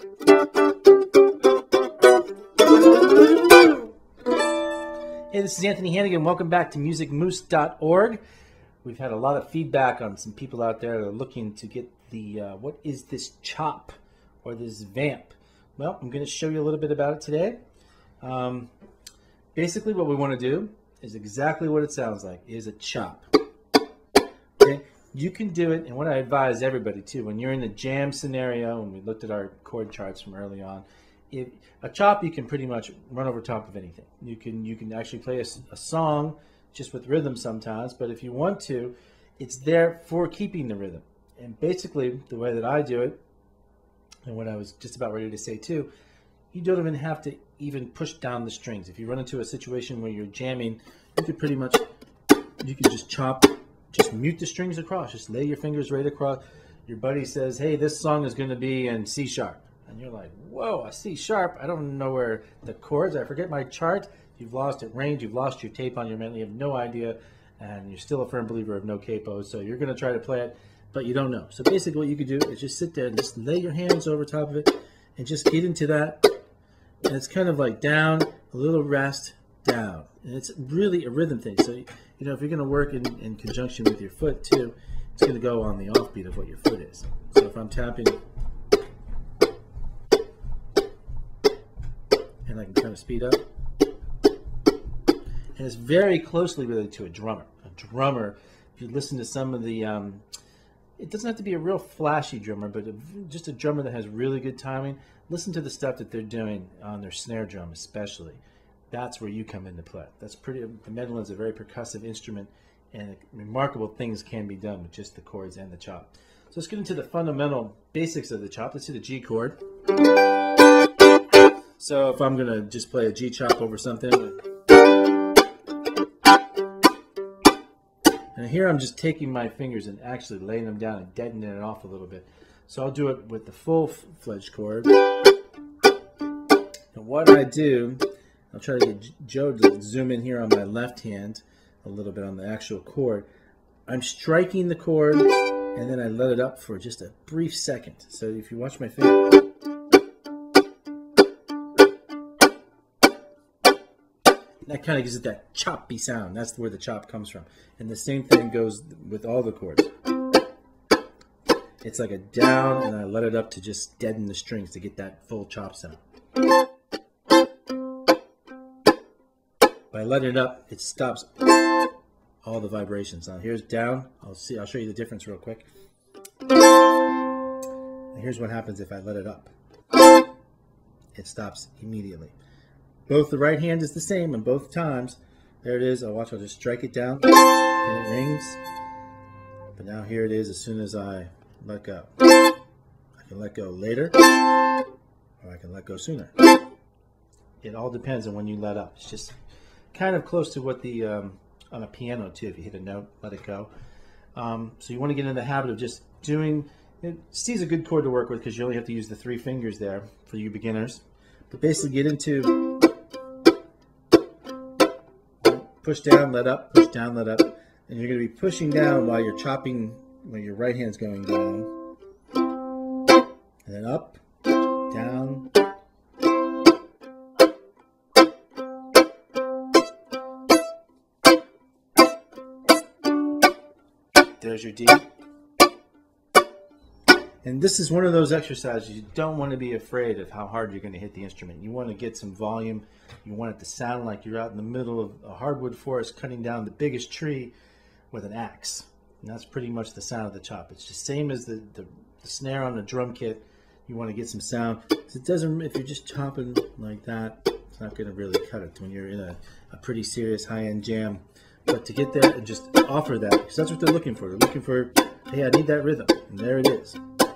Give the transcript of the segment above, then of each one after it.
Hey, this is Anthony Hannigan. Welcome back to musicmoose.org. We've had a lot of feedback on some people out there that are looking to get the, what is this chop or this vamp? Well, I'm going to show you a little bit about it today. Basically what we want to do is exactly what it sounds like, is a chop. Okay? You can do it, and what I advise everybody too, when you're in the jam scenario, and we looked at our chord charts from early on, a chop you can pretty much run over top of anything. You can actually play a song just with rhythm sometimes, but if you want to, it's there for keeping the rhythm. And basically the way that I do it, and what I was just about ready to say too, you don't even have to even push down the strings. If you run into a situation where you're jamming, you could pretty much, you can just chop, just mute the strings across, just lay your fingers right across. Your buddy says, hey, this song is going to be in C sharp. And you're like, whoa, a C sharp? I don't know where the chords, I forget my chart. You've lost at range, you've lost your tape on your mandolin, you have no idea, and you're still a firm believer of no capo, so you're going to try to play it, but you don't know. So basically what you could do is just sit there and just lay your hands over top of it and just get into that. And it's kind of like down, a little rest, down. And it's really a rhythm thing. So, you know, if you're going to work in conjunction with your foot too, it's going to go on the offbeat of what your foot is. So if I'm tapping, and I can kind of speed up. And it's very closely related to a drummer. A drummer, if you listen to some of the, it doesn't have to be a real flashy drummer, but just a drummer that has really good timing. Listen to the stuff that they're doing on their snare drum especially. That's where you come into play. That's pretty, the mandolin's a very percussive instrument, and remarkable things can be done with just the chords and the chop. So let's get into the fundamental basics of the chop. Let's hit a G chord. So if I'm going to just play a G chop over something, and here I'm just taking my fingers and actually laying them down and deadening it off a little bit. So I'll do it with the full-fledged chord. And what I do, I'll try to get Joe to zoom in here on my left hand a little bit on the actual chord. I'm striking the chord, and then I let it up for just a brief second. So if you watch my finger, that kind of gives it that choppy sound. That's where the chop comes from. And the same thing goes with all the chords. It's like a down, and I let it up to just deaden the strings to get that full chop sound. By letting it up, it stops all the vibrations. Now here's down. I'll show you the difference real quick. And here's what happens if I let it up. It stops immediately. Both the right hand is the same, and both times, there it is. I'll just strike it down, and it rings. But now here it is as soon as I let go. I can let go later, or I can let go sooner. It all depends on when you let up. It's just kind of close to what the, on a piano too, if you hit a note, let it go. So you want to get in the habit of just doing, C is a good chord to work with because you only have to use the 3 fingers there for you beginners. But basically get into push down, let up, push down, let up. And you're going to be pushing down while you're chopping, when your right hand's going down. And then up, down. There's your D. And this is one of those exercises you don't want to be afraid of how hard you're going to hit the instrument. You want to get some volume. You want it to sound like you're out in the middle of a hardwood forest cutting down the biggest tree with an axe. And that's pretty much the sound of the chop. It's the same as the snare on the drum kit. You want to get some sound. It doesn't, if you're just chopping like that, it's not going to really cut it when you're in a pretty serious high-end jam. But to get there and just offer that, because that's what they're looking for. They're looking for, hey, I need that rhythm. And there it is.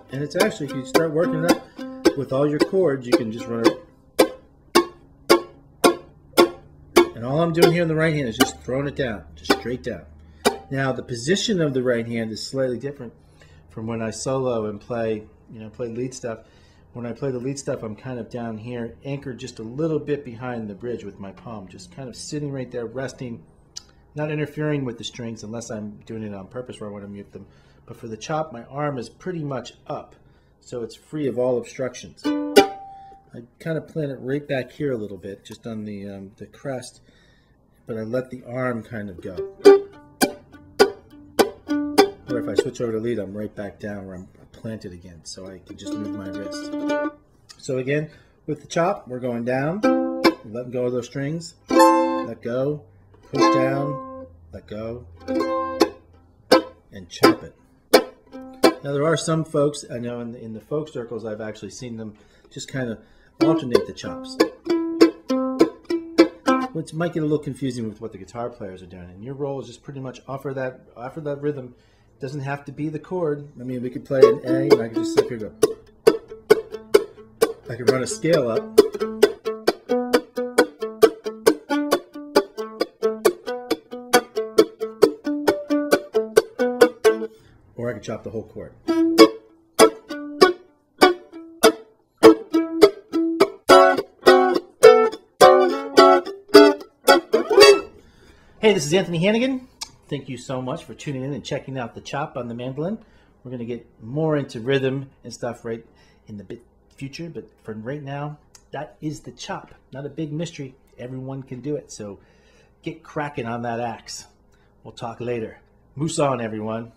And it's actually, if you start working it up with all your chords, you can just run it. And all I'm doing here in the right hand is just throwing it down, just straight down. Now, the position of the right hand is slightly different from when I solo and play, play lead stuff. When I play the lead stuff, I'm kind of down here, anchored just a little bit behind the bridge with my palm, just kind of sitting right there, resting, not interfering with the strings unless I'm doing it on purpose where I want to mute them. But for the chop, my arm is pretty much up, so it's free of all obstructions. And I kind of plant it right back here a little bit, just on the crest, but I let the arm kind of go. Or if I switch over to lead, I'm right back down where I'm planted again, so I can just move my wrist. So again, with the chop, we're going down, letting go of those strings, let go, push down, let go, and chop it. Now there are some folks, I know in the folk circles, I've actually seen them just kind of alternate the chops, which might get a little confusing with what the guitar players are doing. And your role is just pretty much offer that rhythm. It doesn't have to be the chord. I mean, we could play an A, and I could just sit here and go. I could run a scale up. Or I could chop the whole chord. Hey, this is Anthony Hannigan. Thank you so much for tuning in and checking out the chop on the mandolin. We're going to get more into rhythm and stuff right in the future, but for right now, that is the chop. Not a big mystery. Everyone can do it, so get cracking on that axe. We'll talk later. Moose on, everyone.